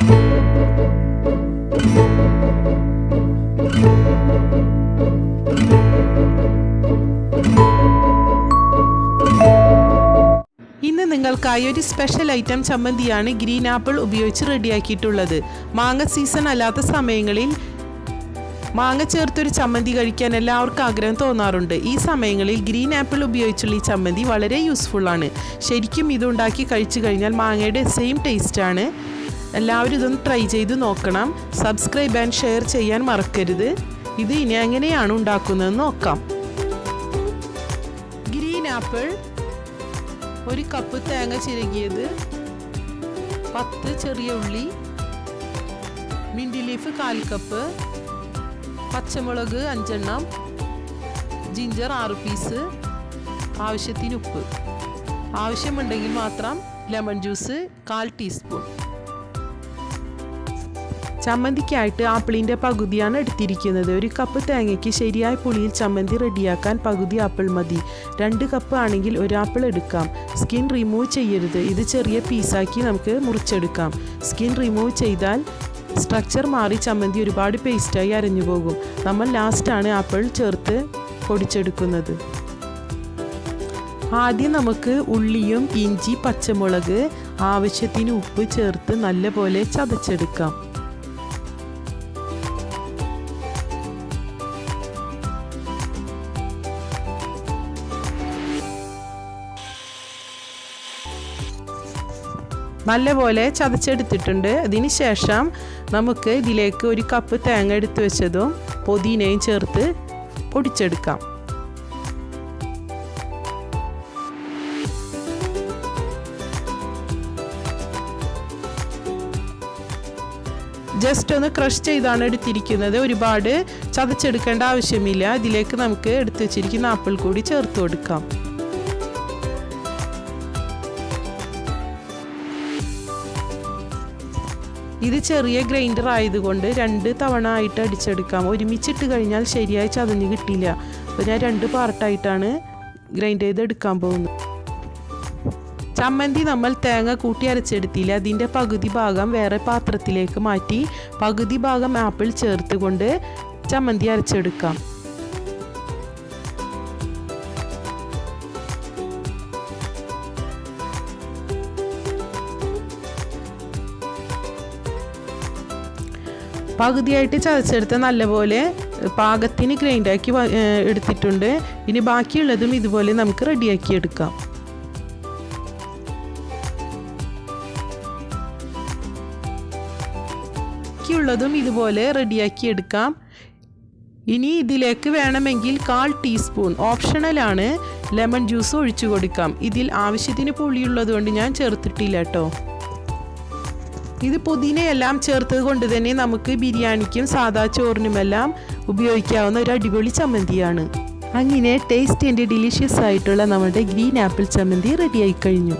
ഇന്ന് നിങ്ങൾക്കായി ഒരു സ്പെഷ്യൽ ഐറ്റം ചമ്മന്തിയാണ് ഗ്രീൻ ആപ്പിൾ ഉപയോഗിച്ച് റെഡിയാക്കിയിട്ടുള്ളത്. മാങ്ങ സീസൺ അല്ലാത്ത സമയങ്ങളിൽ മാങ്ങ ചേർത്തൊരു ചമ്മന്തി കഴിക്കാൻ എല്ലാവർക്കും ആഗ്രഹം തോന്നാറുണ്ട്. ഈ സമയങ്ങളിൽ ഗ്രീൻ ആപ്പിൾ ഉപയോഗിച്ചുള്ള ഈ ചമ്മന്തി വളരെ യൂസ്ഫുള്ളാണ്. ശരിക്കും ഇതുണ്ടാക്കി കഴിച്ചു കഴിഞ്ഞാൽ മാങ്ങയുടെ സെയിം ടേസ്റ്റാണ്. എല്ലാവരും ഇതൊന്ന് ട്രൈ ചെയ്ത് നോക്കണം. സബ്സ്ക്രൈബ് ആൻഡ് ഷെയർ ചെയ്യാൻ മറക്കരുത്. ഇത് ഇനി എങ്ങനെയാണ് ഉണ്ടാക്കുന്നതെന്ന് നോക്കാം. ഗ്രീൻ ആപ്പിൾ, 1 കപ്പ് തേങ്ങ ചിരകിയത്, 10 ചെറിയ ഉള്ളി, മിൻറ്റ് ലീഫ് 1/4 കപ്പ്, പച്ചമുളക് 5 എണ്ണം, ജിഞ്ചർ 6 പീസ്, ആവശ്യത്തിന് ഉപ്പ്, ആവശ്യമുണ്ടെങ്കിൽ മാത്രം ലെമൺ ജ്യൂസ് 1/4 ടീസ്പൂൺ. ചമ്മന്തിക്കായിട്ട് ആപ്പിളിൻ്റെ പകുതിയാണ് എടുത്തിരിക്കുന്നത്. 1 കപ്പ് തേങ്ങയ്ക്ക് ശരിയായ പുളിയിൽ ചമ്മന്തി റെഡിയാക്കാൻ പകുതി ആപ്പിൾ മതി. 2 കപ്പ് ആണെങ്കിൽ 1 ആപ്പിൾ എടുക്കാം. സ്കിൻ റിമൂവ് ചെയ്യരുത്. ഇത് ചെറിയ പീസാക്കി നമുക്ക് മുറിച്ചെടുക്കാം. സ്കിൻ റിമൂവ് ചെയ്താൽ സ്ട്രക്ചർ മാറി ചമ്മന്തി ഒരുപാട് പേസ്റ്റായി അരഞ്ഞു പോകും. നമ്മൾ ലാസ്റ്റാണ് ആപ്പിൾ ചേർത്ത് പൊടിച്ചെടുക്കുന്നത്. ആദ്യം നമുക്ക് ഉള്ളിയും ഇഞ്ചി, പച്ചമുളക്, ആവശ്യത്തിന് ഉപ്പ് ചേർത്ത് നല്ലപോലെ ചതച്ചെടുക്കാം. നല്ലപോലെ ചതച്ചെടുത്തിട്ടുണ്ട്. അതിന് ശേഷം നമുക്ക് ഇതിലേക്ക് 1 കപ്പ് തേങ്ങ എടുത്ത് വെച്ചതും പുതിനയും ചേർത്ത് പൊടിച്ചെടുക്കാം. ജസ്റ്റ് ഒന്ന് ക്രഷ് ചെയ്താണ് എടുത്തിരിക്കുന്നത്. ഒരുപാട് ചതച്ചെടുക്കേണ്ട ആവശ്യമില്ല. ഇതിലേക്ക് നമുക്ക് എടുത്ത് വെച്ചിരിക്കുന്ന ആപ്പിൾ കൂടി ചേർത്ത് കൊടുക്കാം. ഇത് ചെറിയ ഗ്രൈൻഡർ ആയതുകൊണ്ട് 2 തവണ ആയിട്ട് അടിച്ചെടുക്കാം. ഒരുമിച്ചിട്ട് കഴിഞ്ഞാൽ ശരിയായി ചതഞ്ഞ് കിട്ടില്ല. അപ്പോൾ ഞാൻ 2 പാർട്ടായിട്ടാണ് ഗ്രൈൻഡ് ചെയ്തെടുക്കാൻ പോകുന്നത്. ചമ്മന്തി നമ്മൾ തേങ്ങ കൂട്ടി അരച്ചെടുത്തില്ല. അതിൻ്റെ പകുതി ഭാഗം വേറെ പാത്രത്തിലേക്ക് മാറ്റി പകുതി ഭാഗം ആപ്പിൾ ചേർത്ത് കൊണ്ട് ചമ്മന്തി അരച്ചെടുക്കാം. പകുതിയായിട്ട് ചതച്ചെടുത്ത് നല്ലപോലെ പാകത്തിന് ഗ്രൈൻഡാക്കി എടുത്തിട്ടുണ്ട്. ഇനി ബാക്കിയുള്ളതും ഇതുപോലെ നമുക്ക് റെഡിയാക്കി എടുക്കാം. ബാക്കിയുള്ളതും ഇതുപോലെ റെഡിയാക്കി എടുക്കാം. ഇനി ഇതിലേക്ക് വേണമെങ്കിൽ 1/4 ടീസ്പൂൺ ഓപ്ഷണലാണ് ലെമൺ ജ്യൂസ് ഒഴിച്ചു കൊടുക്കാം. ഇതിൽ ആവശ്യത്തിന് പുളിയുള്ളത് കൊണ്ട് ഞാൻ ചേർത്തിട്ടില്ല കേട്ടോ. ഇത് പുതിനയെല്ലാം ചേർത്തത് കൊണ്ട് തന്നെ നമുക്ക് ബിരിയാണിക്കും സാദാ ചോറിനുമെല്ലാം ഉപയോഗിക്കാവുന്ന ഒരു അടിപൊളി ചമ്മന്തിയാണ്. അങ്ങനെ ടേസ്റ്റ് ആൻഡ് ഡിലീഷ്യസ് ആയിട്ടുള്ള നമ്മുടെ ഗ്രീൻ ആപ്പിൾ ചമ്മന്തി റെഡിയായി കഴിഞ്ഞു.